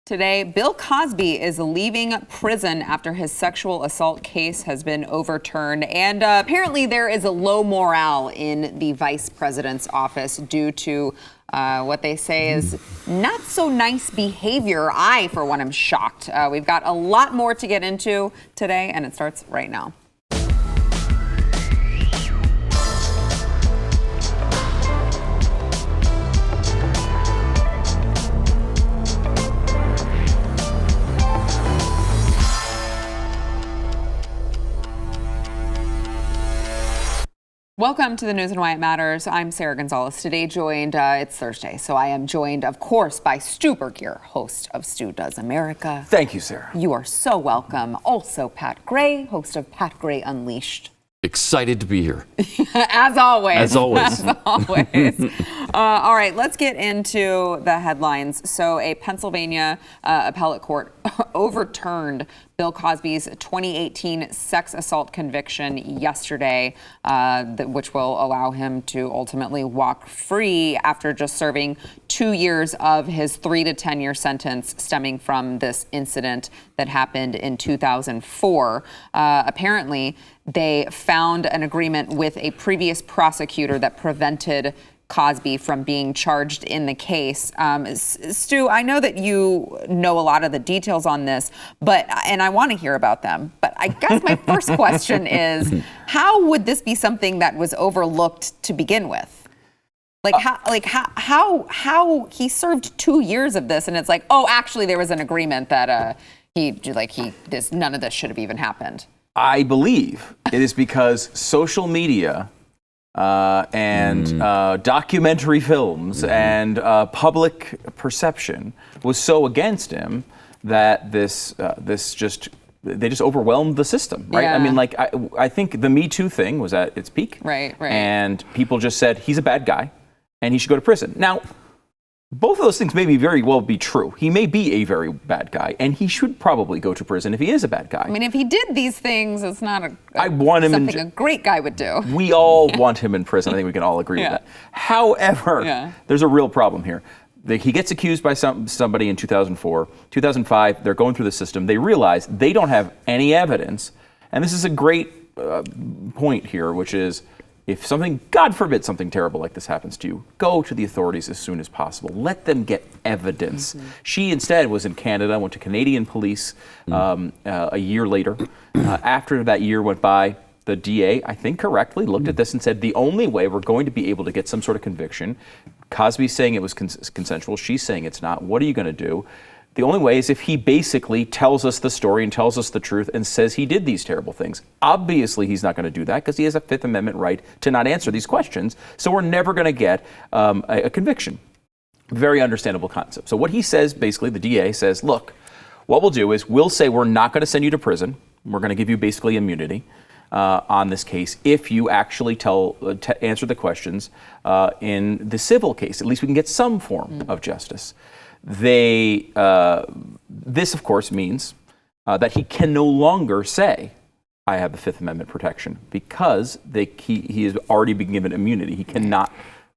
Today, Bill Cosby is leaving prison after his sexual assault case has been overturned. And apparently there is a low morale in the vice president's office due to what they say is not so nice behavior. I, for one, am shocked. We've got a lot more to get into today, and it starts right now. Welcome to the News and Why It Matters. I'm Sarah Gonzalez. Today joined, it's Thursday, so I am joined, of course, by Stu Burkier, host of Stu Does America. Thank you, Sarah. You are so welcome. Also, Pat Gray, host of Pat Gray Unleashed. Excited to be here. As always. As always. As always. All right, let's get into the headlines. So a Pennsylvania appellate court overturned Bill Cosby's 2018 sex assault conviction yesterday, which will allow him to ultimately walk free after just serving 2 years of his 3 to 10 year sentence stemming from this incident that happened in 2004. Apparently, they found an agreement with a previous prosecutor that prevented Cosby from being charged in the case. Stu, I know that you know a lot of the details on this, and I want to hear about them. But I guess my first question is, how would this be something that was overlooked to begin with? How he served 2 years of this, and it's like, oh, actually, there was an agreement that none of this should have even happened. I believe it is because social media and documentary films and public perception was so against him that they just overwhelmed the system, right? Yeah. I mean, I think the Me Too thing was at its peak. Right. And people just said, he's a bad guy and he should go to prison. Now, both of those things may very well be true. He may be a very bad guy, and he should probably go to prison if he is a bad guy. I mean, if he did these things, it's not something a great guy would do. We all want him in prison. I think we can all agree with that. However, there's a real problem here. He gets accused by somebody in 2004. 2005, they're going through the system. They realize they don't have any evidence. And this is a great point here, which is, if something, God forbid, something terrible like this happens to you, go to the authorities as soon as possible. Let them get evidence. She instead was in Canada, went to Canadian police a year later. After that year went by, the DA, I think correctly, looked at this and said, the only way we're going to be able to get some sort of conviction, Cosby's saying it was consensual, she's saying it's not, what are you going to do? The only way is if he basically tells us the story and tells us the truth and says he did these terrible things. Obviously, he's not going to do that because he has a Fifth Amendment right to not answer these questions. So we're never going to get a conviction. Very understandable concept. So what he says, basically, the DA says, look, what we'll do is we'll say we're not going to send you to prison. We're going to give you basically immunity on this case if you actually answer the questions in the civil case. At least we can get some form of justice. This, of course, means that he can no longer say, I have the Fifth Amendment protection, because he has already been given immunity. He cannot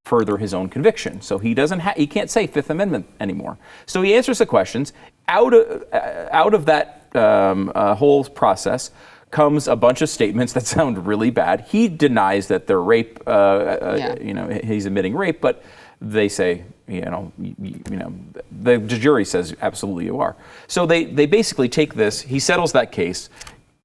further his own conviction. So he can't say Fifth Amendment anymore. So he answers the questions. Out of that whole process comes a bunch of statements that sound really bad. He denies that they're rape, he's admitting rape, but they say, the jury says, absolutely you are. So they basically take this, he settles that case,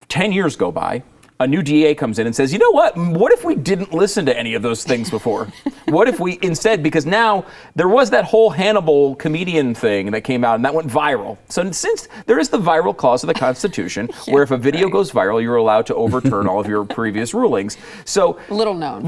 10 years go by, a new DA comes in and says, you know what if we didn't listen to any of those things before? What if we instead, because now there was that whole Hannibal comedian thing that came out and that went viral. So since there is the viral clause of the Constitution, where if a video goes viral, you're allowed to overturn all of your previous rulings. So little known,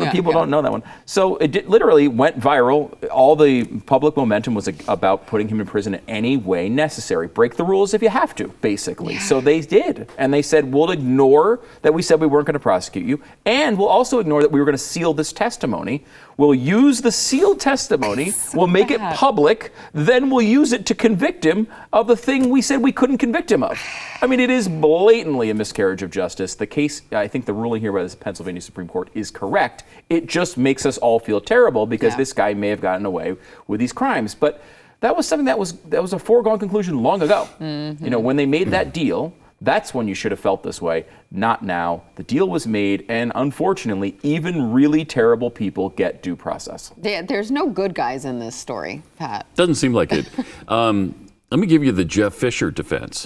and people don't know that one. So it literally went viral. All the public momentum was about putting him in prison in any way necessary. Break the rules if you have to, basically. So they did. And they said, we'll ignore that we said we weren't going to prosecute you, and we'll also ignore that we were going to seal this testimony. We'll use the sealed testimony, we'll make it public, then we'll use it to convict him of the thing we said we couldn't convict him of. I mean, it is blatantly a miscarriage of justice. The case, I think the ruling here by the Pennsylvania Supreme Court is correct. It just makes us all feel terrible because this guy may have gotten away with these crimes. But that was something that was a foregone conclusion long ago. You know, when they made that deal, that's when you should have felt this way, not now. The deal was made, and unfortunately, even really terrible people get due process. There's no good guys in this story, Pat. Doesn't seem like it. Let me give you the Jeff Fisher defense.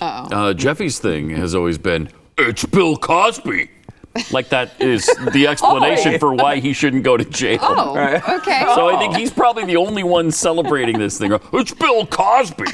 Jeffy's thing has always been, it's Bill Cosby. Like that is the explanation for why he shouldn't go to jail. Oh, okay. So I think he's probably the only one celebrating this thing. It's Bill Cosby.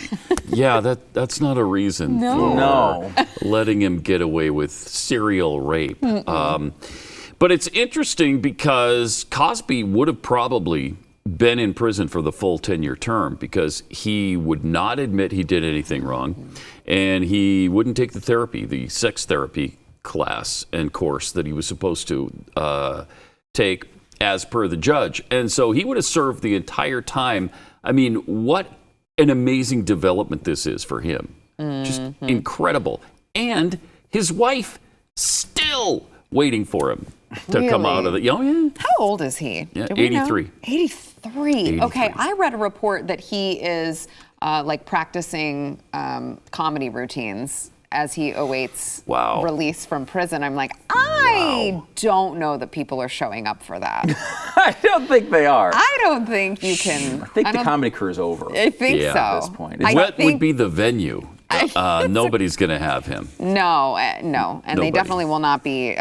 Yeah, that's not a reason for letting him get away with serial rape. But it's interesting because Cosby would have probably been in prison for the full 10-year term because he would not admit he did anything wrong, and he wouldn't take the therapy, the sex therapy class and course that he was supposed to take as per the judge. And so he would have served the entire time. I mean, what an amazing development this is for him. Just incredible. And his wife still waiting for him to come out of the... How old is he? Yeah, 83. 83. Okay, I read a report that he is like practicing comedy routines as he awaits release from prison. I'm like, I don't know that people are showing up for that. I don't think they are. I don't think you can. I think the comedy career is over. I think so. At this point. What would be the venue? Nobody's going to have him. No. And they definitely will not be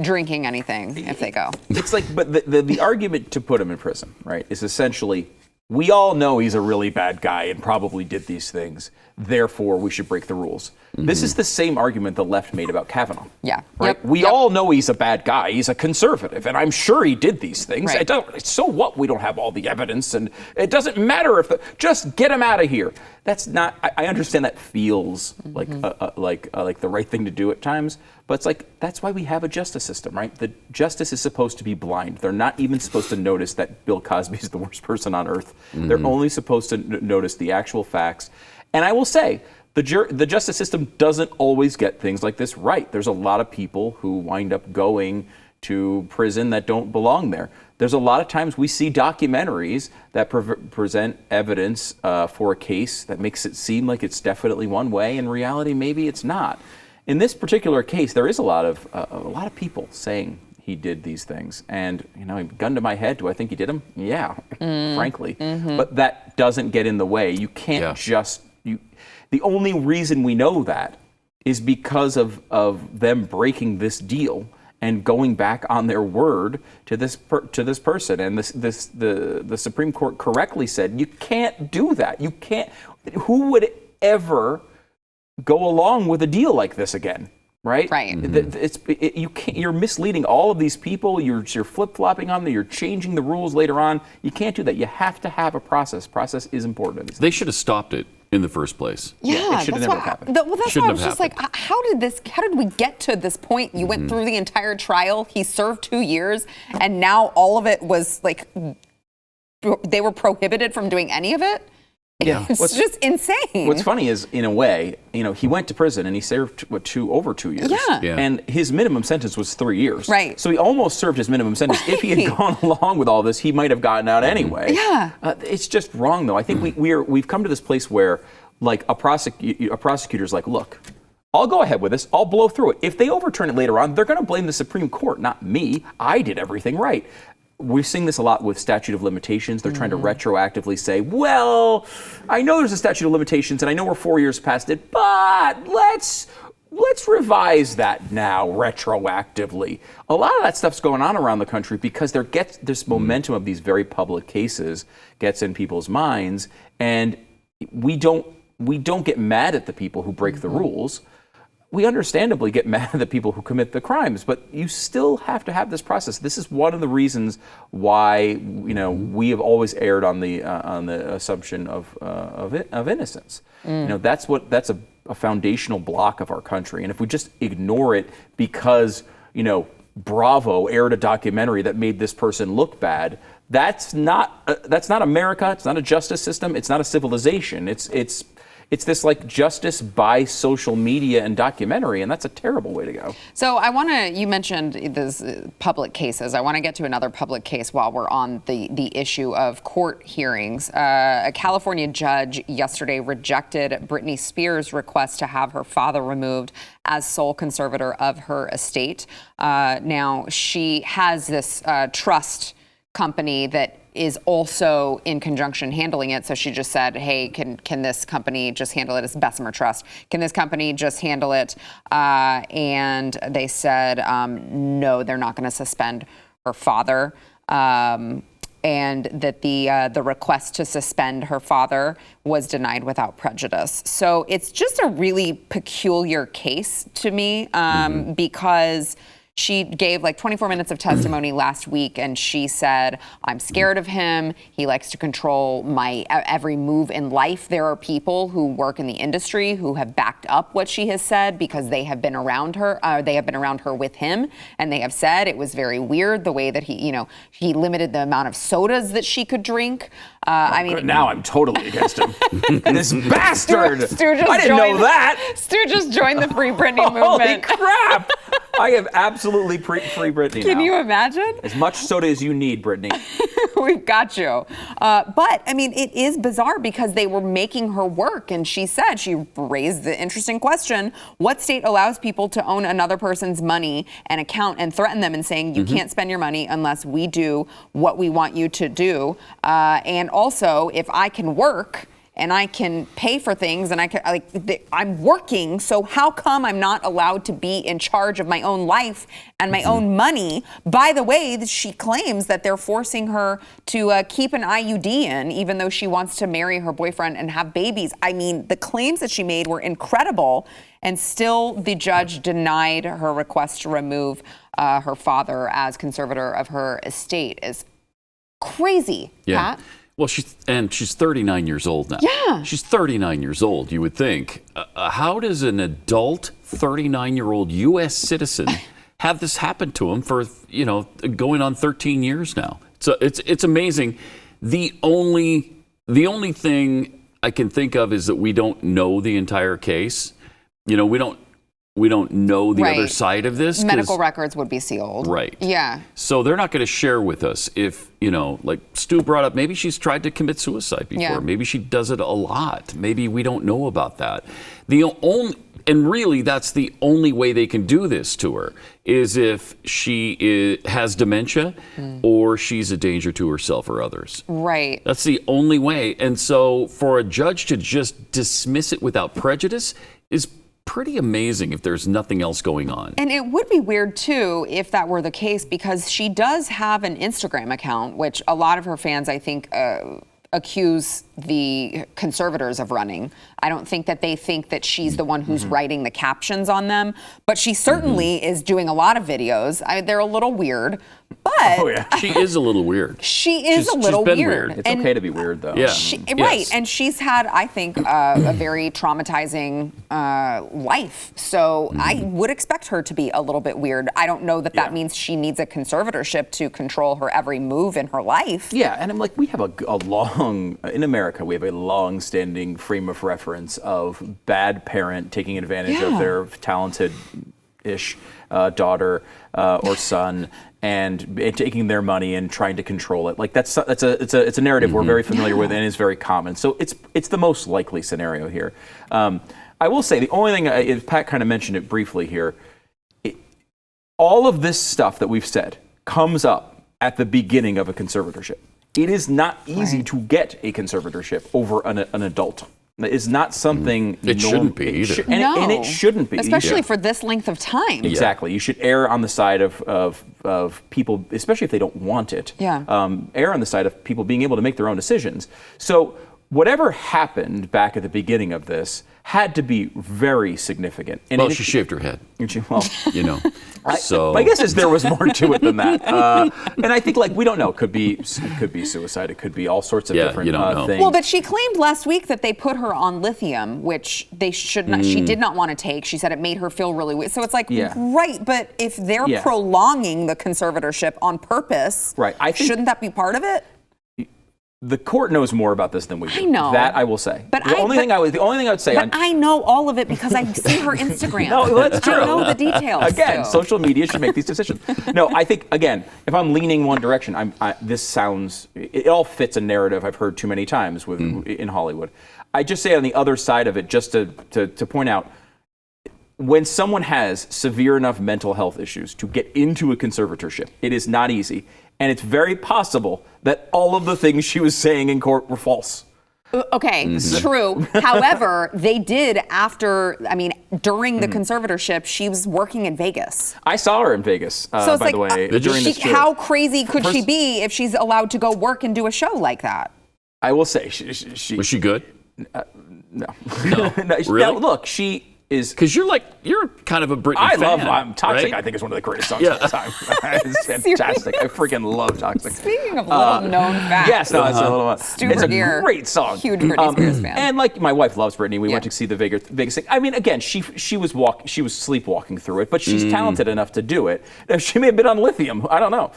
drinking anything if they go. It's like, but the argument to put him in prison, right, is essentially, we all know he's a really bad guy and probably did these things. Therefore, we should break the rules. This is the same argument the left made about Kavanaugh. Yeah. Right? We all know he's a bad guy. He's a conservative, and I'm sure he did these things. Right. So what? We don't have all the evidence, and it doesn't matter if just get him out of here. That's not. I understand that feels like the right thing to do at times, but it's like that's why we have a justice system, right? The justice is supposed to be blind. They're not even supposed to notice that Bill Cosby is the worst person on earth. They're only supposed to notice the actual facts. And I will say, the justice system doesn't always get things like this right. There's a lot of people who wind up going to prison that don't belong there. There's a lot of times we see documentaries that present evidence for a case that makes it seem like it's definitely one way. In reality, maybe it's not. In this particular case, there is a lot of people saying he did these things. And, gun to my head, do I think he did them? Yeah, frankly. But that doesn't get in the way. You can't the only reason we know that is because of them breaking this deal and going back on their word to this person. And the Supreme Court correctly said, you can't do that. You can't. Who would ever go along with a deal like this again? Right. You can't. You're misleading all of these people. You're flip-flopping on them. You're changing the rules later on. You can't do that. You have to have a process. Process is important. They should have stopped it in the first place. Yeah, it should have never happened. Well, that's why I was just like, how did we get to this point? You went through the entire trial. He served 2 years, and now all of it was like they were prohibited from doing any of it. Yeah, it's just insane. What's funny is, in a way, he went to prison and he served over 2 years. Yeah. And his minimum sentence was 3 years. Right. So he almost served his minimum sentence. If he had gone along with all this, he might have gotten out anyway. Yeah. It's just wrong, though. I think we've come to this place where, like, a prosecutor's like, look, I'll go ahead with this. I'll blow through it. If they overturn it later on, they're going to blame the Supreme Court, not me. I did everything right. We're seeing this a lot with statute of limitations. They're trying to retroactively say, well, I know there's a statute of limitations and I know we're 4 years past it, but let's revise that now retroactively. A lot of that stuff's going on around the country because this momentum of these very public cases gets in people's minds, and we don't get mad at the people who break the rules. We understandably get mad at the people who commit the crimes, but you still have to have this process. This is one of the reasons why we have always erred on the assumption of innocence. That's a foundational block of our country, and if we just ignore it because Bravo aired a documentary that made this person look bad, that's not America. It's not a justice system. It's not a civilization. It's this like justice by social media and documentary, and that's a terrible way to go. So you mentioned these public cases. I want to get to another public case while we're on the issue of court hearings. A California judge yesterday rejected Britney Spears' request to have her father removed as sole conservator of her estate. Now, she has this trust company that is also in conjunction handling it. So she just said, hey, can this company just handle it? It's Bessemer Trust. Can this company just handle it? And they said, no, they're not going to suspend her father. And that the request to suspend her father was denied without prejudice. So it's just a really peculiar case to me because she gave like 24 minutes of testimony last week, and she said, I'm scared of him. He likes to control my every move in life. There are people who work in the industry who have backed up what she has said because they have been around her. They have been around her with him, and they have said it was very weird the way that he limited the amount of sodas that she could drink. Now I'm totally against him. This bastard! Stu I didn't know that. Stu just joined the Free Britney movement. Holy crap! I am absolutely free Britney now. Can you imagine? As much soda as you need, Britney. We've got you. But, I mean, it is bizarre because they were making her work. And she raised the interesting question, what state allows people to own another person's money and account and threaten them and saying, you can't spend your money unless we do what we want you to do. And also, if I can work and I can pay for things and I'm working, so how come I'm not allowed to be in charge of my own life and my own money? By the way, she claims that they're forcing her to keep an IUD in, even though she wants to marry her boyfriend and have babies. I mean, the claims that she made were incredible, and still the judge denied her request to remove her father as conservator of her estate. Is crazy, yeah. Pat? Well, she's 39 years old now. Yeah. She's 39 years old, you would think. How does an adult 39-year-old U.S. citizen have this happen to him for, going on 13 years now? So it's amazing. The only thing I can think of is that we don't know the entire case. We don't know the other side of this. Medical records would be sealed. Right. Yeah. So they're not going to share with us if, like Stu brought up, maybe she's tried to commit suicide before. Yeah. Maybe she does it a lot. Maybe we don't know about that. And really, that's the only way they can do this to her is if she has dementia or she's a danger to herself or others. Right. That's the only way. And so for a judge to just dismiss it without prejudice is pretty amazing if there's nothing else going on. And it would be weird, too, if that were the case, because she does have an Instagram account, which a lot of her fans, I think, accuse the conservators of running. I don't think that they think that she's the one who's writing the captions on them, but she certainly is doing a lot, of videos. They're a little weird, but she is a little weird. She's a little weird. It's okay to be weird, though. Yeah. Right, and she's had, I think, a very traumatizing life. So I would expect her to be a little bit weird. I don't know that means she needs a conservatorship to control her every move in her life. Yeah, and I'm like, we have a long, in America, we have a long-standing frame of reference of bad parent taking advantage of their talented-ish daughter or son and taking their money and trying to control it. Like it's a narrative we're very familiar with and is very common. So it's the most likely scenario here. I will say the only thing, Pat kind of mentioned it briefly here, all of this stuff that we've said comes up at the beginning of a conservatorship. It is not easy to get a conservatorship over an adult. It's not something it shouldn't be either. And it shouldn't be. Especially for this length of time. Exactly. You should err on the side of people, especially if they don't want it. Yeah. Err on the side of people being able to make their own decisions. So whatever happened back at the beginning of this had to be very significant. And she shaved her head. Well, so my guess is there was more to it than that. And I think, we don't know. It could be suicide. It could be all sorts of different things. Well, but she claimed last week that they put her on lithium, which they should not. She did not want to take. She said it made her feel really weak. So it's right, but if they're prolonging the conservatorship on purpose, right, shouldn't that be part of it? The court knows more about this than we do. I know. That I will say. But the only thing I would say. But I know all of it because I see her Instagram. No, that's true. I know the details. Again, too. social media should make these decisions. No, I think again, if I'm leaning one direction, this sounds. It all fits a narrative I've heard too many times in Hollywood. I just say on the other side of it, just to point out, when someone has severe enough mental health issues to get into a conservatorship, it is not easy. And it's very possible that all of the things she was saying in court were false. Okay, true. However, they did during the conservatorship, she was working in Vegas. I saw her in Vegas, so by the way, during this trip. How crazy could she be if she's allowed to go work and do a show like that? I will say, she was she good? No. No. Really? Now, look, she is... Because you're kind of a Britney fan. I'm Toxic, right? I think is one of the greatest songs of all time. It's fantastic. I freaking love Toxic. Speaking of little-known facts. Yes, no, it's a great song. Huge Britney Spears fan. And like my wife loves Britney. We went to see the Vegas thing. I mean, again, she was sleepwalking through it, but she's talented enough to do it. She may have been on lithium. I don't know.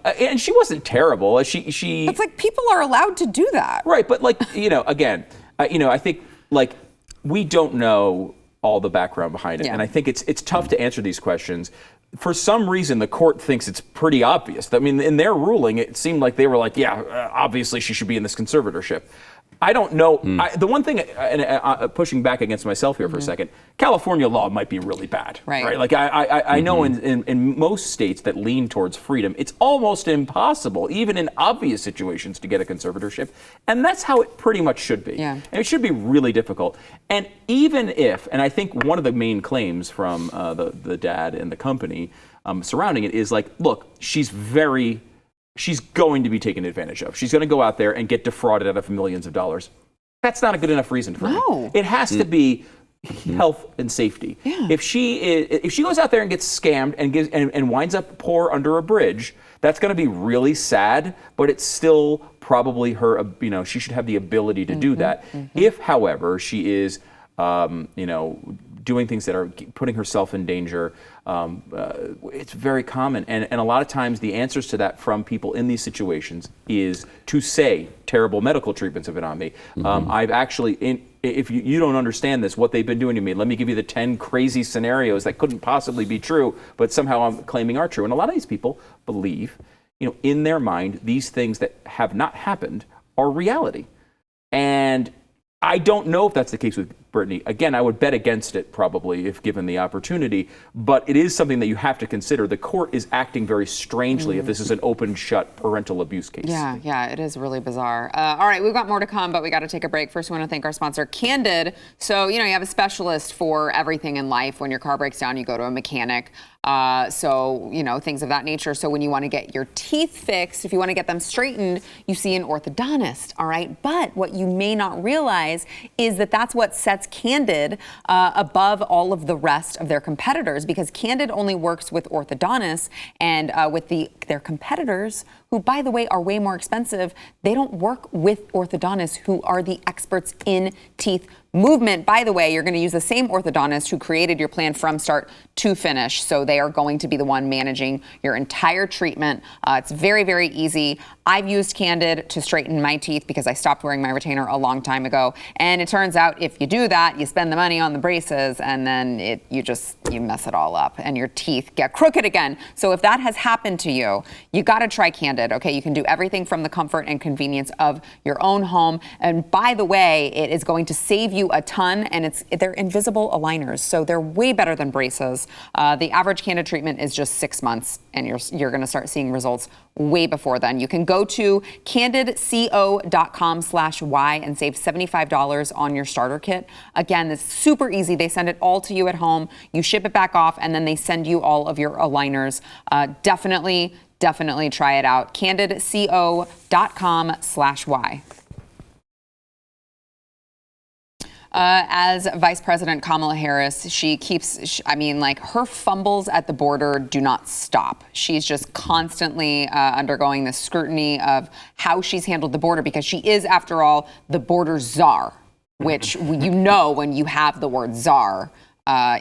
And she wasn't terrible. It's like people are allowed to do that. Right, but like, again, I think like we don't know all the background behind it. Yeah. And I think it's tough to answer these questions. For some reason, the court thinks it's pretty obvious. I mean, in their ruling, it seemed like they were like, obviously she should be in this conservatorship. I don't know. The one thing, pushing back against myself here for a second, California law might be really bad. Right? Like I know in most states that lean towards freedom, it's almost impossible, even in obvious situations, to get a conservatorship. And that's how it pretty much should be. Yeah. And it should be really difficult. And even if, and I think one of the main claims from the dad and the company surrounding it is like, look, she's going to be taken advantage of. She's going to go out there and get defrauded out of millions of dollars. That's not a good enough reason for me. It has to be health and safety. Yeah. If she goes out there and gets scammed and winds up poor under a bridge, that's going to be really sad, but it's still probably her, she should have the ability to do that. If, however, she is, doing things that are putting herself in danger, it's very common. And a lot of times the answers to that from people in these situations is to say terrible medical treatments have been on me. I've actually, if you don't understand this, what they've been doing to me, let me give you the 10 crazy scenarios that couldn't possibly be true, but somehow I'm claiming are true. And a lot of these people believe, in their mind, these things that have not happened are reality. And I don't know if that's the case with Britney. Again, I would bet against it probably if given the opportunity, but it is something that you have to consider. The court is acting very strangely if this is an open shut parental abuse case. Yeah, it is really bizarre. All right, we've got more to come, but we got to take a break. First, we want to thank our sponsor, Candid. So, you have a specialist for everything in life. When your car breaks down, you go to a mechanic. Things of that nature. So when you want to get your teeth fixed, if you want to get them straightened, you see an orthodontist, all right? But what you may not realize is that that's what sets Candid above all of the rest of their competitors, because Candid only works with orthodontists and with their competitors, who, by the way, are way more expensive. They don't work with orthodontists who are the experts in teeth movement. By the way, you're going to use the same orthodontist who created your plan from start to finish. So they are going to be the one managing your entire treatment. It's very, very easy. I've used Candid to straighten my teeth because I stopped wearing my retainer a long time ago. And it turns out if you do that, you spend the money on the braces and then you mess it all up and your teeth get crooked again. So if that has happened to you, you got to try Candid. Okay, you can do everything from the comfort and convenience of your own home. And by the way, it is going to save you a ton, and they're invisible aligners, so they're way better than braces. The average Candid treatment is just 6 months, and you're going to start seeing results way before then. You can go to candidco.com/y and save $75 on your starter kit. Again, it's super easy. They send it all to you at home. You ship it back off, and then they send you all of your aligners. Definitely try it out. candidco.com/y. As Vice President Kamala Harris, her fumbles at the border do not stop. She's just constantly undergoing the scrutiny of how she's handled the border, because she is, after all, the border czar, which when you have the word czar,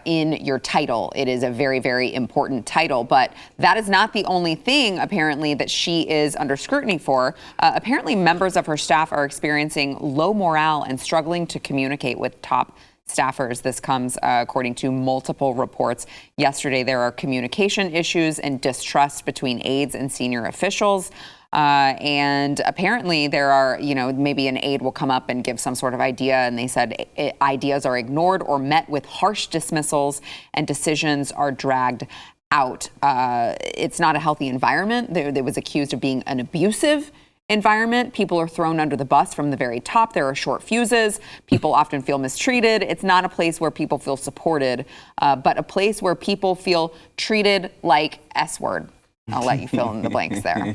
in your title. It is a very, very important title, but that is not the only thing, apparently, that she is under scrutiny for. Apparently, members of her staff are experiencing low morale and struggling to communicate with top staffers. This comes according to multiple reports. Yesterday, there are communication issues and distrust between aides and senior officials. And apparently there are, maybe an aide will come up and give some sort of idea, and they said ideas are ignored or met with harsh dismissals and decisions are dragged out. It's not a healthy environment. There was accused of being an abusive environment. People are thrown under the bus from the very top. There are short fuses. People often feel mistreated. It's not a place where people feel supported, but a place where people feel treated like S-word. I'll let you fill in the blanks there.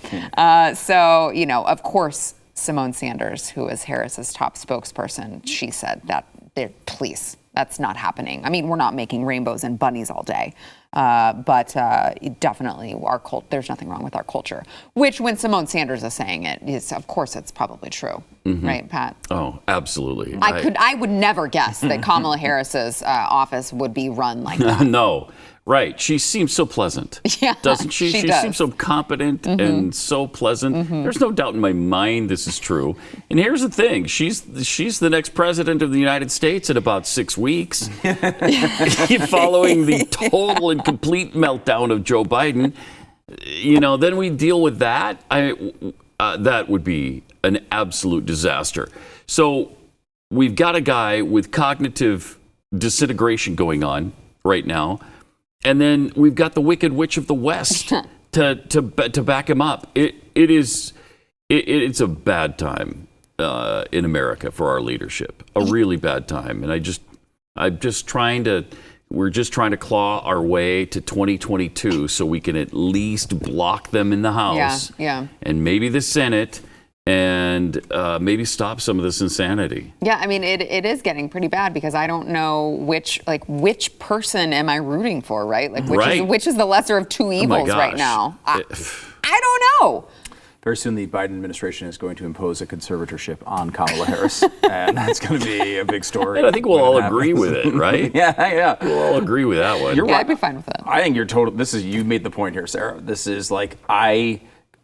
So, of course, Simone Sanders, who is Harris's top spokesperson, she said that, please, that's not happening. I mean, we're not making rainbows and bunnies all day, but definitely there's nothing wrong with our culture, which when Simone Sanders is saying it, is, of course, it's probably true. Right, Pat? Oh, absolutely. I would never guess that Kamala Harris's office would be run like that. No. Right. She seems so pleasant, doesn't she? She does. seems so competent and so pleasant. There's no doubt in my mind this is true. And here's the thing. She's the next president of the United States in about 6 weeks, following the total and complete meltdown of Joe Biden. Then we deal with that. That would be an absolute disaster. So we've got a guy with cognitive disintegration going on right now. And then we've got the Wicked Witch of the West to back him up. It's a bad time in America for our leadership, a really bad time. And we're just trying to claw our way to 2022 so we can at least block them in the House, and maybe the Senate, and maybe stop some of this insanity. Yeah, I mean, it is getting pretty bad because I don't know which person am I rooting for, right? Which is the lesser of two evils right now? I don't know. Very soon the Biden administration is going to impose a conservatorship on Kamala Harris, and that's going to be a big story. And I think we'll all agree with it, right? Yeah. We'll all agree with that one. You're right. I'd be fine with that. I think you made the point here, Sarah. This is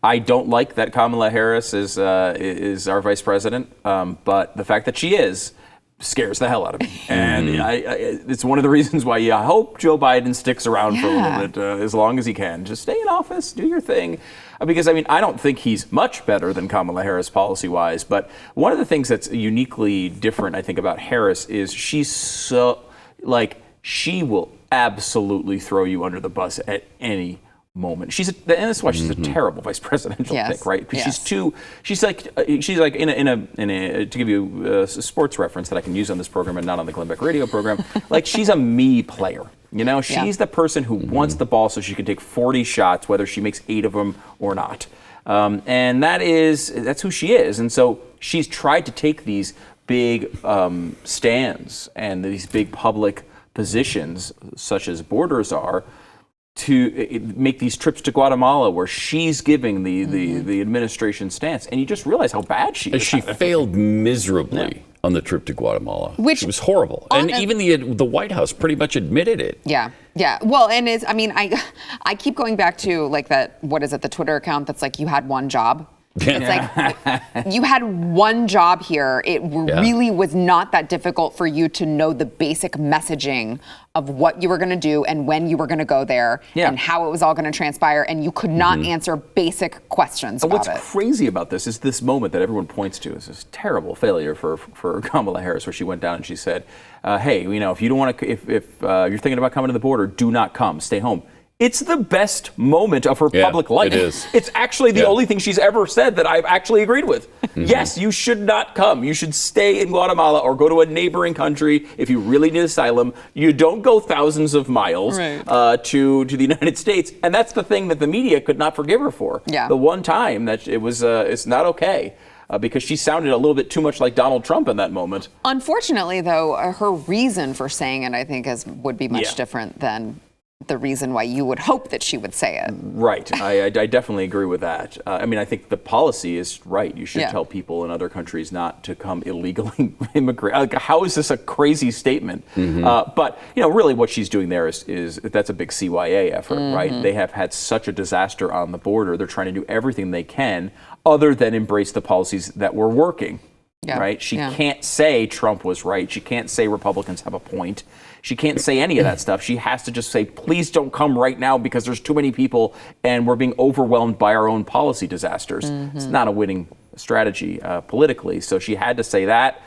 I don't like that Kamala Harris is our vice president, but the fact that she is scares the hell out of me. And it's one of the reasons why I hope Joe Biden sticks around for a little bit, as long as he can. Just stay in office, do your thing. Because, I don't think he's much better than Kamala Harris policy-wise, but one of the things that's uniquely different, I think, about Harris is she's so, she will absolutely throw you under the bus at any moment. And that's why she's a terrible vice presidential pick, right? Because she's like to give you a sports reference that I can use on this program and not on the Glenn Beck radio program, she's a me player. She's the person who wants the ball so she can take 40 shots, whether she makes 8 of them or not. And that's who she is. And so she's tried to take these big stands and these big public positions, such as borders are, to make these trips to Guatemala where she's giving the administration stance. And you just realize how bad she is. She failed miserably on the trip to Guatemala. It was horrible. And even the White House pretty much admitted it. Yeah. Well, and I keep going back to the Twitter account that's you had one job. It's you had one job here. It really was not that difficult for you to know the basic messaging of what you were going to do and when you were going to go there and how it was all going to transpire. And you could not answer basic questions about it. What's crazy about this is this moment that everyone points to is this terrible failure for Kamala Harris, where she went down and she said, hey, if you don't want to, if you're thinking about coming to the border, do not come, stay home. It's the best moment of her public life. It is. It's actually the only thing she's ever said that I've actually agreed with. Yes, you should not come. You should stay in Guatemala or go to a neighboring country if you really need asylum. You don't go thousands of miles to the United States. And that's the thing that the media could not forgive her for. Yeah. The one time that it was, it's not okay. Because she sounded a little bit too much like Donald Trump in that moment. Unfortunately, though, her reason for saying it, I think, would be much different than the reason why you would hope that she would say it. Right. I definitely agree with that. I mean, I think the policy is right. You should tell people in other countries not to come illegally immigrate. Like, how is this a crazy statement? But, really what she's doing there is that's a big CYA effort, right? They have had such a disaster on the border. They're trying to do everything they can other than embrace the policies that were working. Right? She can't say Trump was right. She can't say Republicans have a point. She can't say any of that stuff. She has to just say, please don't come right now because there's too many people and we're being overwhelmed by our own policy disasters. It's not a winning strategy politically. So she had to say that,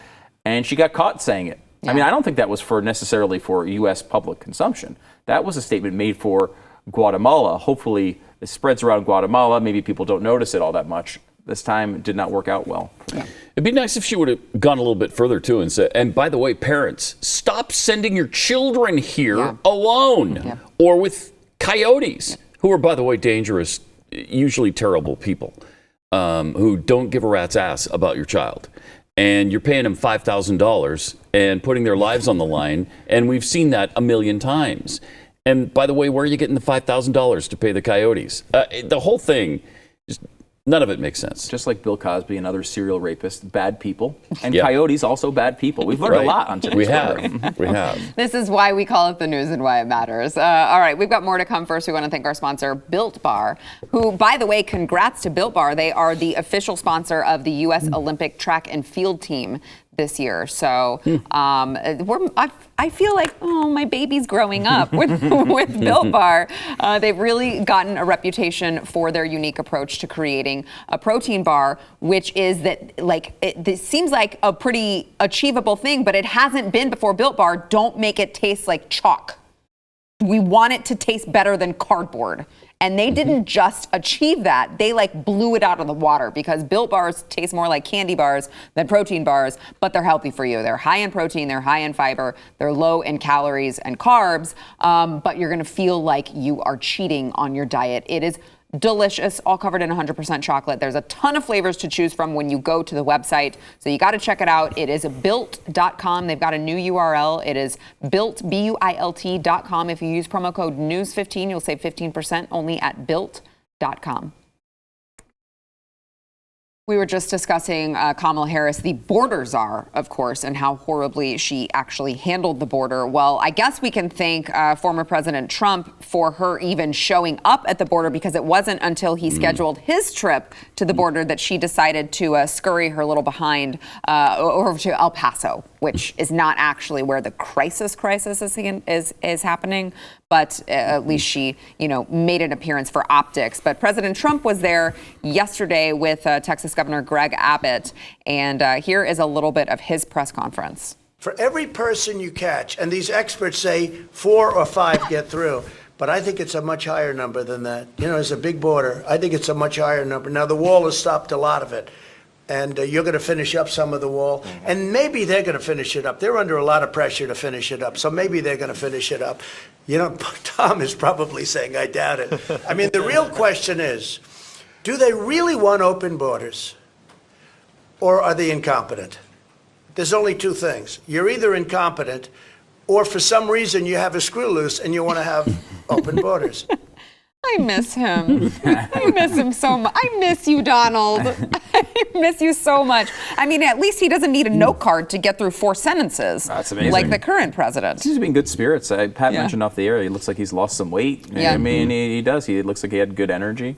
and she got caught saying it. I mean, I don't think that was necessarily for U.S. public consumption. That was a statement made for Guatemala. Hopefully it spreads around Guatemala. Maybe people don't notice it all that much. This time it did not work out well. It'd be nice if she would have gone a little bit further too and said, and by the way, parents, stop sending your children here alone or with coyotes, who are, by the way, dangerous, usually terrible people who don't give a rat's ass about your child. And you're paying them $5,000 and putting their lives on the line. And we've seen that a million times. And by the way, where are you getting the $5,000 to pay the coyotes? The whole thing, just none of it makes sense. Just like Bill Cosby and other serial rapists, bad people. And coyotes, also bad people. We've learned a lot on today's program. We have. This is why we call it the news and why it matters. All right, we've got more to come. First, we want to thank our sponsor, Built Bar, who, by the way, congrats to Built Bar. They are the official sponsor of the U.S. Olympic track and field team this year. So I feel like, my baby's growing up with Built Bar. They've really gotten a reputation for their unique approach to creating a protein bar, which is that, this seems like a pretty achievable thing, but it hasn't been before. Built Bar, don't make it taste like chalk. We want it to taste better than cardboard. And they didn't just achieve that, they blew it out of the water, because Built Bars taste more like candy bars than protein bars, but they're healthy for you. They're high in protein, they're high in fiber, they're low in calories and carbs, but you're gonna feel like you are cheating on your diet. It is delicious, all covered in 100% chocolate. There's a ton of flavors to choose from when you go to the website, so you got to check it out. It is built.com. They've got a new URL. It is built, BUILT.com. If you use promo code NEWS15, you'll save 15% only at built.com. We were just discussing Kamala Harris, the border czar, of course, and how horribly she actually handled the border. Well, I guess we can thank former President Trump for her even showing up at the border, because it wasn't until he scheduled his trip to the border that she decided to scurry her little behind over to El Paso, which is not actually where the crisis is happening. But at least she, made an appearance for optics. But President Trump was there yesterday with Texas Governor Greg Abbott. And here is a little bit of his press conference. For every person you catch, and these experts say 4 or 5 get through, but I think it's a much higher number than that. It's a big border. I think it's a much higher number. Now, the wall has stopped a lot of it. And you're going to finish up some of the wall. And maybe they're going to finish it up. They're under a lot of pressure to finish it up. So maybe they're going to finish it up. Tom is probably saying, I doubt it. I mean, the real question is, do they really want open borders? Or are they incompetent? There's only 2 things. You're either incompetent, or for some reason you have a screw loose and you want to have open borders. I miss him. I miss him so much. I miss you, Donald. I miss you so much. I mean, at least he doesn't need a note card to get through 4 sentences. That's amazing. Like the current president. He seems to be in good spirits. Pat mentioned off the air, he looks like he's lost some weight. Yeah. I mean, he does. He looks like he had good energy.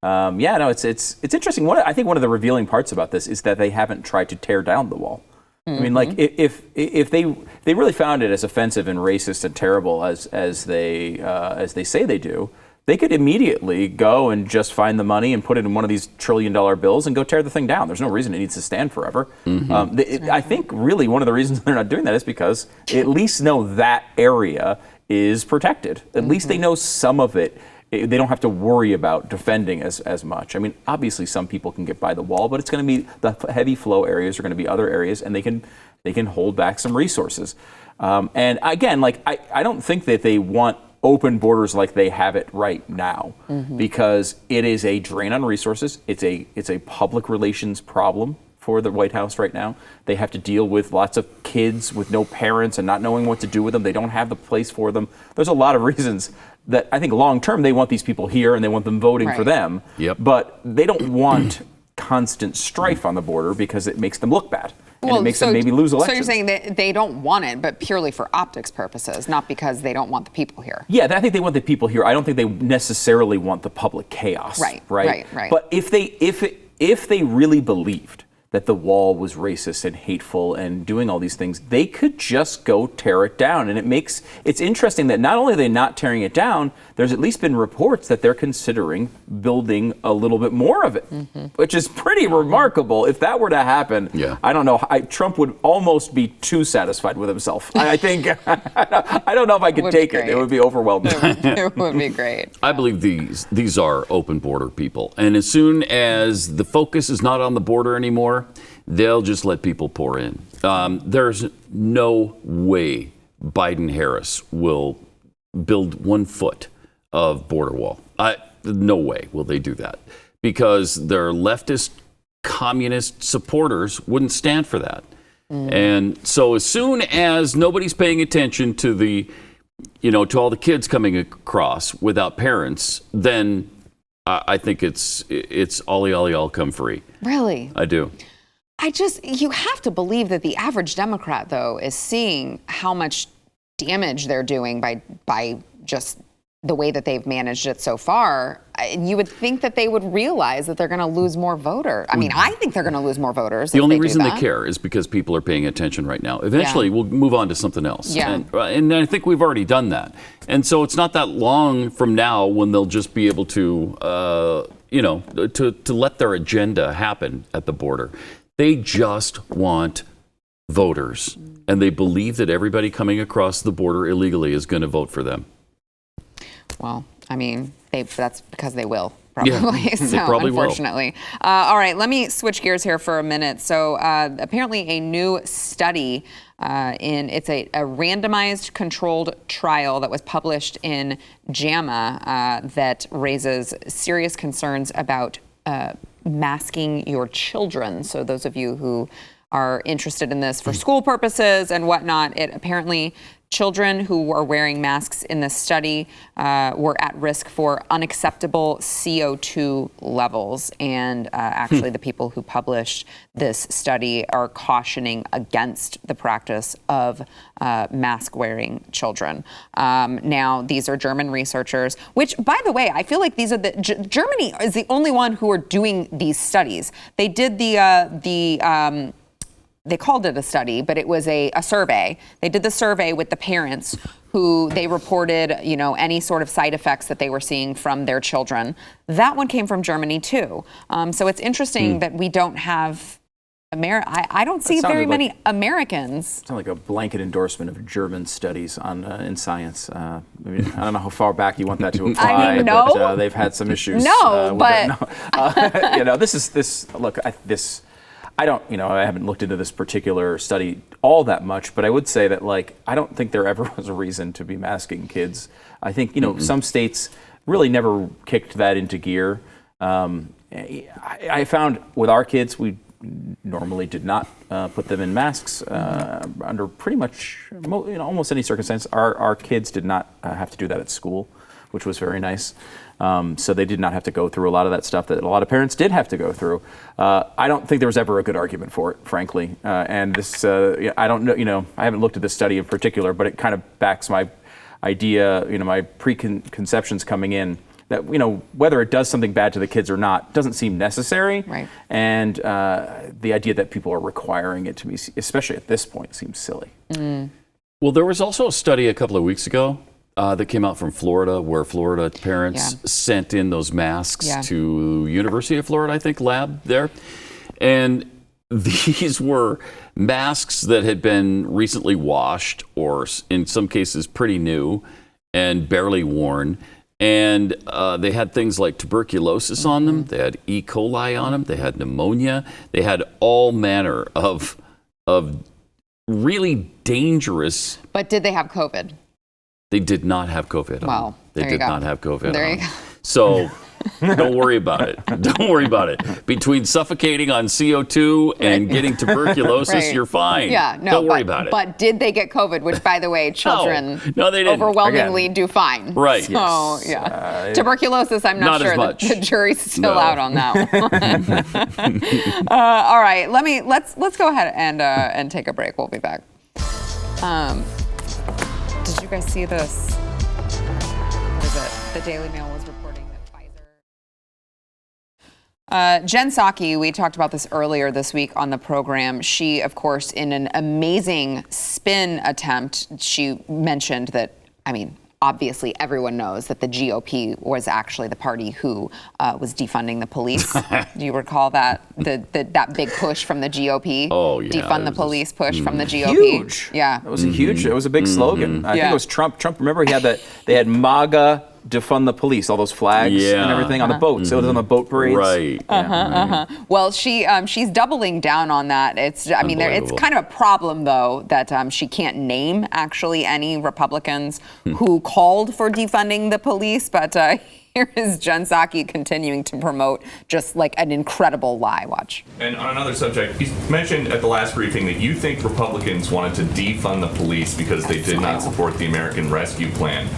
It's interesting. I think one of the revealing parts about this is that they haven't tried to tear down the wall. I mean, if they really found it as offensive and racist and terrible as they say they do, they could immediately go and just find the money and put it in one of these $1 trillion bills and go tear the thing down. There's no reason it needs to stand forever. I think really one of the reasons they're not doing that is because they at least know that area is protected. At least they know some of it. They don't have to worry about defending as much. I mean, obviously some people can get by the wall, but it's going to be the heavy flow areas are going to be other areas, and they can hold back some resources. And again, I don't think that they want open borders like they have it right now, because it is a drain on resources. It's a public relations problem for the White House right now. They have to deal with lots of kids with no parents and not knowing what to do with them. They don't have the place for them. There's a lot of reasons that I think long term they want these people here and they want them voting for them. Yep. But they don't want constant strife on the border because it makes them look bad. And it makes them maybe lose elections. So you're saying that they don't want it, but purely for optics purposes, not because they don't want the people here. Yeah, I think they want the people here. I don't think they necessarily want the public chaos. Right. But if they really believed that the wall was racist and hateful and doing all these things, they could just go tear it down. And it's interesting that not only are they not tearing it down, there's at least been reports that they're considering building a little bit more of it, which is pretty remarkable. If that were to happen, I don't know, Trump would almost be too satisfied with himself. I think, I don't know if I could take it. It would be overwhelming. It would be great. I believe these are open border people. And as soon as the focus is not on the border anymore, they'll just let people pour in. There's no way Biden-Harris will build 1 foot of border wall. No way will they do that, because their leftist communist supporters wouldn't stand for that. And so as soon as nobody's paying attention to to all the kids coming across without parents, then I think it's ollie ollie all come free. Really? I do. You have to believe that the average Democrat, though, is seeing how much damage they're doing by just the way that they've managed it so far. You would think that they would realize that they're going to lose more voters. I mean, I think they're going to lose more voters. The only reason they care is because people are paying attention right now. Eventually, we'll move on to something else. Yeah. And I think we've already done that. And so it's not that long from now when they'll just be able to, to let their agenda happen at the border. They just want voters, and they believe that everybody coming across the border illegally is going to vote for them. Well, I mean, that's because they will, probably. Yeah, so, they probably unfortunately. will. All right, let me switch gears here for a minute. So apparently a new study, it's a randomized controlled trial that was published in JAMA that raises serious concerns about masking your children. So those of you who are interested in this for school purposes and whatnot, apparently children who were wearing masks in this study were at risk for unacceptable CO2 levels. And actually, the people who published this study are cautioning against the practice of mask-wearing children. Now, these are German researchers, which, by the way, I feel like these are Germany is the only one who are doing these studies. They did they called it a study, but it was a survey. They did the survey with the parents who they reported, any sort of side effects that they were seeing from their children. That one came from Germany too. So it's interesting that we don't have I don't see very many Americans. It's not like a blanket endorsement of German studies in science. I don't know how far back you want that to apply. But they've had some issues. I haven't looked into this particular study all that much, but I would say that, I don't think there ever was a reason to be masking kids. I think, some states really never kicked that into gear. I found with our kids, we normally did not put them in masks under pretty much, almost any circumstance. Our kids did not have to do that at school, which was very nice. So they did not have to go through a lot of that stuff that a lot of parents did have to go through. I don't think there was ever a good argument for it, frankly. And this, I don't know, I haven't looked at this study in particular, but it kind of backs my idea, my preconceptions coming in that, whether it does something bad to the kids or not, doesn't seem necessary. Right. And the idea that people are requiring it to be, especially at this point, seems silly. Well, there was also a study a couple of weeks ago that came out from Florida, where Florida parents sent in those masks to University of Florida, I think, lab there. And these were masks that had been recently washed, or in some cases pretty new and barely worn. And they had things like tuberculosis on them. They had E. coli on them. They had pneumonia. They had all manner of really dangerous. But did they have COVID? They did not have COVID on them. Well, They did not have COVID there on you them. go. So Don't worry about it. Don't worry about it. Between suffocating on CO2 and getting tuberculosis, Right. you're fine. Yeah, no, don't worry about it. But did they get COVID? Which, by the way, children No, they didn't. overwhelmingly do fine. Right. So, yeah. Tuberculosis, I'm not Not as sure. much. The jury's still No. out on that one. All right, let's go ahead and take a break. We'll be back. Did you guys see this? What is it? The Daily Mail was reporting that Pfizer. Jen Psaki, we talked about this earlier this week on the program. She, of course, in an amazing spin attempt, she mentioned that, obviously everyone knows that the GOP was actually the party who was defunding the police. Do you recall that big push from the GOP? Oh, yeah. Defund the police push from the GOP. Huge. Yeah. That was it was a big slogan. I think it was Trump. Trump, remember, they had MAGA defund the police, all those flags and everything on the boats. So it was on the boat parades. Right. Well, she's doubling down on that. It's kind of a problem though that she can't name actually any Republicans who called for defunding the police, but here is Jen Psaki continuing to promote just like an incredible lie. Watch. And on another subject, you mentioned at the last briefing that you think Republicans wanted to defund the police because they did not support the American Rescue Plan.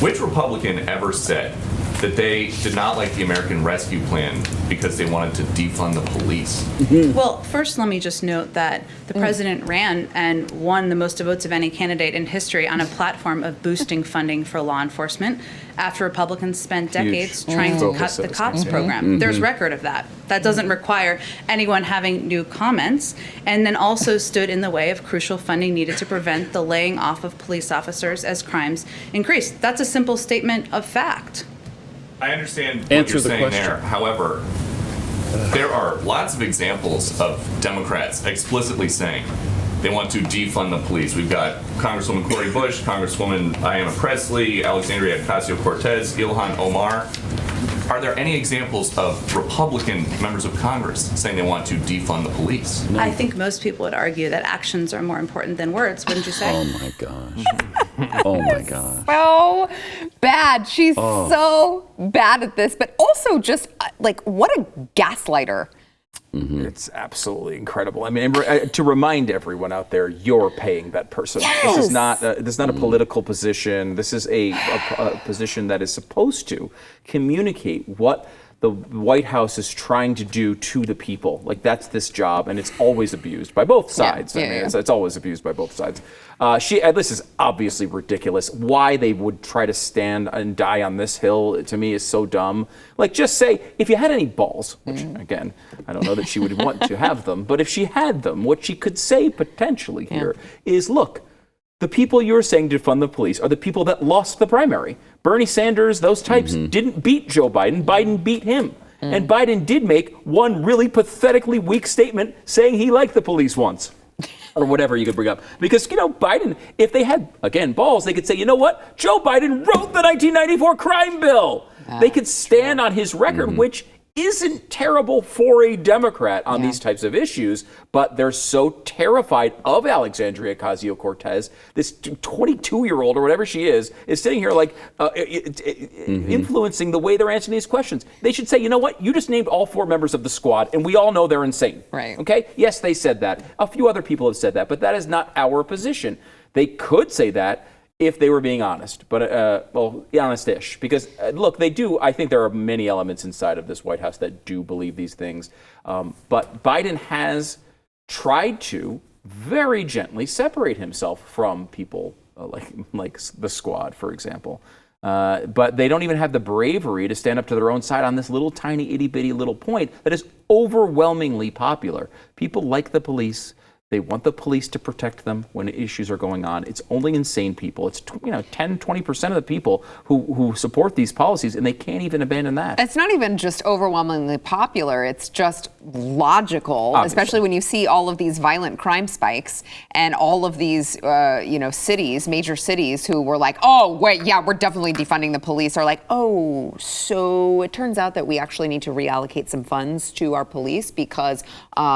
Which Republican ever said that they did not like the American Rescue Plan because they wanted to defund the police? Well, first, let me just note that the president ran and won the most votes of any candidate in history on a platform of boosting funding for law enforcement after Republicans spent decades trying to cut the COPS program. There's record of that. That doesn't require anyone having new comments, and then also stood in the way of crucial funding needed to prevent the laying off of police officers as crimes increase. That's a simple statement of fact. I understand what Answer you're the saying question. there. However, there are lots of examples of Democrats explicitly saying they want to defund the police. We've got Congresswoman Cori Bush, Congresswoman Ayanna Pressley, Alexandria Ocasio-Cortez, Ilhan Omar. Are there any examples of Republican members of Congress saying they want to defund the police? I think most people would argue that actions are more important than words, wouldn't you say? Oh my gosh. Oh my gosh. So bad. She's so bad at this, but also just like what a gaslighter. It's absolutely incredible. I mean, to remind everyone out there, you're paying that person. Yes. This is not a political position. This is a position that is supposed to communicate what the White House is trying to do to the people. Like, that's this job, and it's always abused by both sides. It's always abused by both sides. This is obviously ridiculous. Why they would try to stand and die on this hill, to me, is so dumb. Like, just say, if you had any balls, which, again, I don't know that she would want to have them, but if she had them, what she could say potentially here is, look, the people you're saying defund the police are the people that lost the primary. Bernie Sanders, those types, didn't beat Joe Biden. Biden beat him. And Biden did make one really pathetically weak statement saying he liked the police once. Or whatever you could bring up. Because, Biden, if they had, again, balls, they could say, you know what? Joe Biden wrote the 1994 crime bill. They could stand on his record, which isn't terrible for a Democrat on these types of issues, but they're so terrified of Alexandria Ocasio-Cortez, this 22-year-old or whatever she is sitting here like influencing the way they're answering these questions. They should say, you know what? You just named all 4 members of the squad, and we all know they're insane. Right. Okay? Yes, they said that. A few other people have said that, but that is not our position. They could say that if they were being honest, but honest-ish. Because look, I think there are many elements inside of this White House that do believe these things. But Biden has tried to very gently separate himself from people like the squad, for example. But they don't even have the bravery to stand up to their own side on this little tiny itty-bitty little point that is overwhelmingly popular. People like the police. They want the police to protect them when issues are going on. It's only insane people. It's 10, 20% of the people who support these policies, and they can't even abandon that. It's not even just overwhelmingly popular. It's just logical, Obviously. Especially when you see all of these violent crime spikes and all of these, cities, major cities who were like, oh, wait, yeah, we're definitely defunding the police, are like, oh, so it turns out that we actually need to reallocate some funds to our police because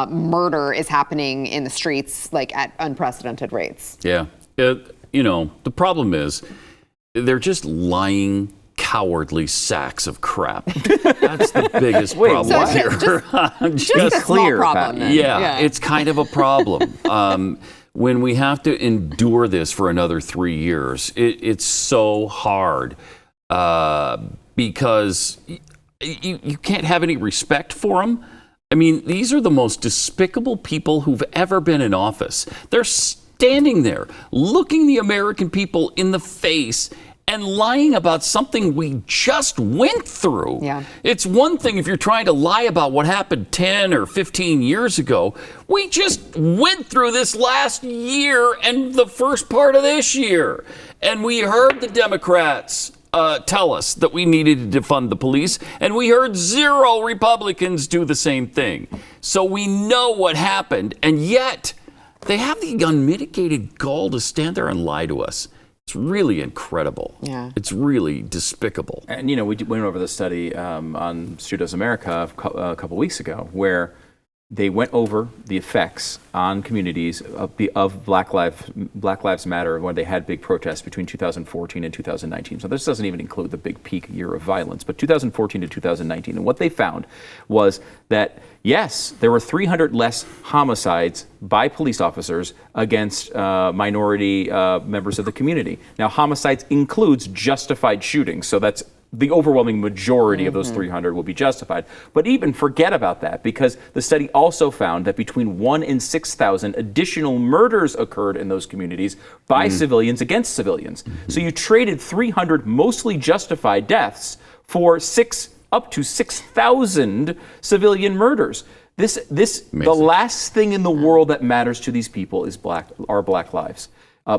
murder is happening in the streets like at unprecedented rates. Yeah. The problem is they're just lying cowardly sacks of crap. That's the biggest problem here. Just a small problem. Yeah, it's kind of a problem. When we have to endure this for another 3 years, it's so hard because you can't have any respect for them. I mean, these are the most despicable people who've ever been in office. They're standing there looking the American people in the face and lying about something we just went through. Yeah. It's one thing if you're trying to lie about what happened 10 or 15 years ago. We just went through this last year and the first part of this year. And we heard the Democrats tell us that we needed to defund the police, and we heard 0 Republicans do the same thing. So we know what happened, and yet they have the unmitigated gall to stand there and lie to us. It's really incredible. Yeah. It's really despicable. And, we went over the study on Stu Does America a couple weeks ago, where they went over the effects on communities of Black Lives Matter when they had big protests between 2014 and 2019. So this doesn't even include the big peak year of violence, but 2014 to 2019. And what they found was that, yes, there were 300 less homicides by police officers against minority members of the community. Now, homicides includes justified shootings, so that's the overwhelming majority of those 300 will be justified. But even forget about that, because the study also found that between 1 in 6,000 additional murders occurred in those communities by civilians against civilians. So you traded 300 mostly justified deaths for up to 6,000 civilian murders. The last thing in the world that matters to these people are Black lives.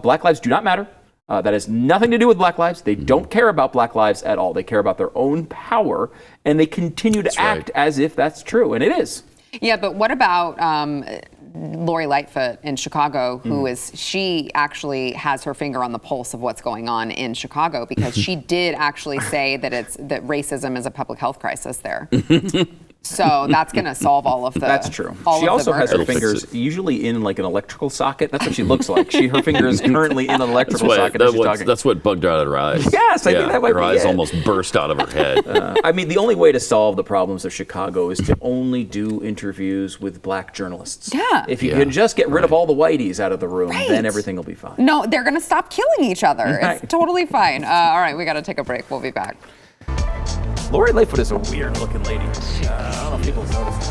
Black lives do not matter. That has nothing to do with Black lives. They don't care about Black lives at all. They care about their own power, and they continue to act as if that's true, and it is. Yeah, but what about Lori Lightfoot in Chicago, she actually has her finger on the pulse of what's going on in Chicago, because she did actually say that racism is a public health crisis there. So that's going to solve all of the. That's true. She also has her fingers usually in like an electrical socket. That's what she looks like. Her finger is currently in an electrical socket. That's what bugged out of her eyes. Yes, I think that might be it. Her eyes almost burst out of her head. I mean, the only way to solve the problems of Chicago is to only do interviews with Black journalists. Yeah. If you can just get rid of all the whiteys out of the room, then everything will be fine. No, they're going to stop killing each other. Right. It's totally fine. All right, we got to take a break. We'll be back. Lori Lightfoot is a weird-looking lady. I don't know if people notice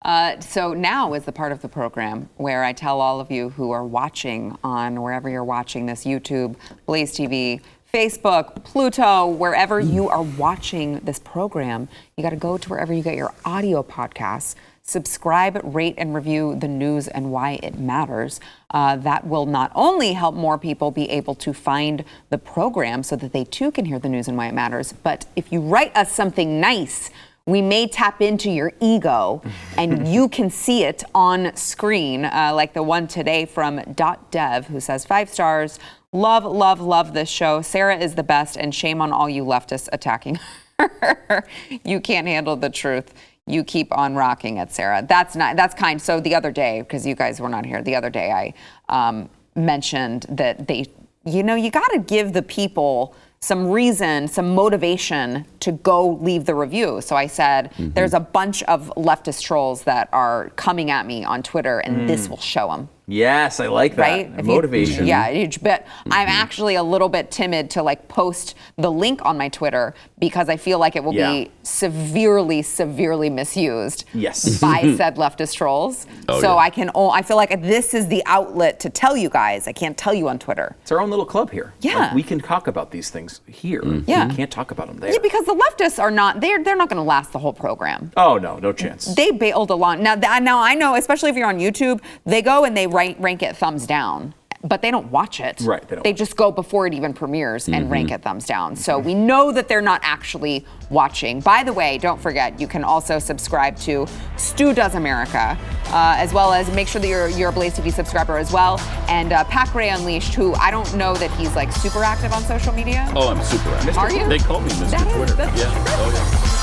that. So now is the part of the program where I tell all of you who are watching on wherever you're watching this, YouTube, BlazeTV, Facebook, Pluto, wherever you are watching this program, you got to go to wherever you get your audio podcasts. Subscribe, rate, and review The News and Why It Matters. That will not only help more people be able to find the program so that they too can hear the news and why it matters, but if you write us something nice, we may tap into your ego and you can see it on screen, like the one today from .dev, who says 5 stars. Love, love, love this show. Sarah is the best, and shame on all you leftists attacking her. You can't handle the truth. You keep on rocking it, Sarah. That's kind. So the other day, because you guys were not here, the other day I mentioned that you got to give the people some reason, some motivation to go leave the review. So I said, there's a bunch of leftist trolls that are coming at me on Twitter, and this will show them. Yes, I like that. Right? Motivation. Huge bit. I'm actually a little bit timid to post the link on my Twitter because I feel like it will be severely, severely misused by said leftist trolls. I feel like this is the outlet to tell you guys. I can't tell you on Twitter. It's our own little club here. Yeah. We can talk about these things here. Yeah. We can't talk about them there. Yeah, because the leftists are not, they're not going to last the whole program. Oh, no chance. They bailed along. Now I know, especially if you're on YouTube, they go and they rank it thumbs down, but they don't watch it. Right. They just go before it even premieres and rank it thumbs down. So we know that they're not actually watching. By the way, don't forget, you can also subscribe to Stu Does America, as well as make sure that you're a Blaze TV subscriber as well. And Pac Ray Unleashed, who I don't know that he's super active on social media. Oh, I'm super active. Are you? They call me Mr. Twitter. That's true. Oh, yeah.